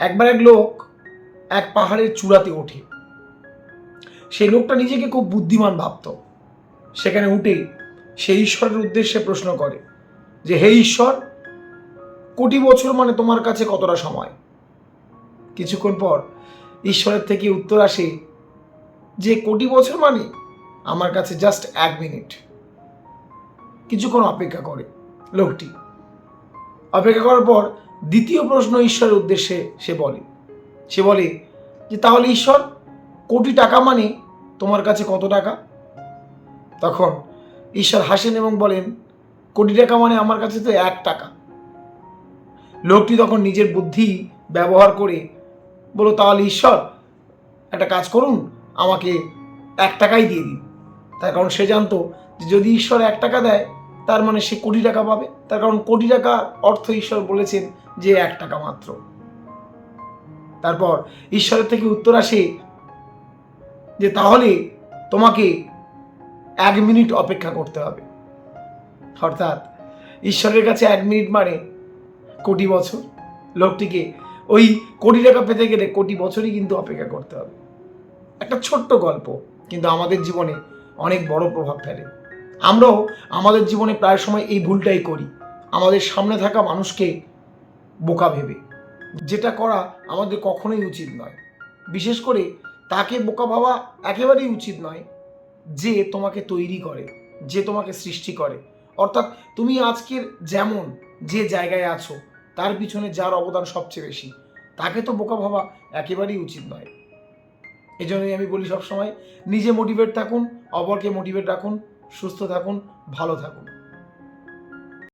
একবার এক লোক এক পাহাড়ের চূড়াতে ওঠে। সেই লোকটা নিজেকে খুব বুদ্ধিমান ভাবত। সেখানে উঠে সে ঈশ্বরের উদ্দেশ্যে প্রশ্ন করে যে, হে ঈশ্বর, কোটি বছর মানে তোমার কাছে কতটা সময়? কিছুক্ষণ পর ঈশ্বরের থেকে উত্তর আসে যে কোটি বছর মানে আমার কাছে জাস্ট 1 মিনিট। কিছুক্ষণ অপেক্ষা করে লোকটি। অপেক্ষা করার পর দ্বিতীয় প্রশ্ন ঈশ্বরের উদ্দেশ্যে সে বলে যে, তাহলে ঈশ্বর, কোটি টাকা মানে তোমার কাছে কত টাকা? তখন ঈশ্বর হাসেন এবং বলেন, কোটি টাকা মানে আমার কাছে তো 1 টাকা। লোকটি তখন নিজের বুদ্ধি ব্যবহার করে বলল, তাহলে ঈশ্বর একটা কাজ করুন, আমাকে 1 টাকাই দিয়ে দিন। তার কারণ সে জানতো যে যদি ঈশ্বর 1 টাকা দেয় তার মানে সে কোটি টাকা পাবে। তার কারণ কোটি টাকা অর্থ ঈশ্বর বলেছেন যে 1 টাকা মাত্র। তারপর ঈশ্বরের থেকে উত্তর আসে যে তাহলে তোমাকে 1 মিনিট অপেক্ষা করতে হবে। অর্থাৎ ঈশ্বরের কাছে 1 মিনিট মানে কোটি বছর। লোকটিকে ওই কোটি টাকা পেতে গেলে কোটি বছরই কিন্তু অপেক্ষা করতে হবে। একটা ছোট্ট গল্প, কিন্তু আমাদের জীবনে অনেক বড় প্রভাব ফেলে। আমরাও আমাদের জীবনে প্রায় সময় এই ভুলটাই করি, আমাদের সামনে থাকা মানুষকে বোকা ভেবে। যেটা করা আমাদের কখনোই উচিত নয়। বিশেষ করে তাকে বোকা ভাবা একেবারেই উচিত নয় যে তোমাকে তৈরি করে, যে তোমাকে সৃষ্টি করে। অর্থাৎ তুমি আজকের যেমন যে জায়গায় আছো তার পিছনে যার অবদান সবচেয়ে বেশি, তাকে তো বোকা ভাবা একেবারেই উচিত নয়। এই জন্যই আমি বলি সবসময়, নিজে মোটিভেট থাকুন, অপরকে মোটিভেট রাখুন, সুস্থ থাকুন, ভালো থাকুন।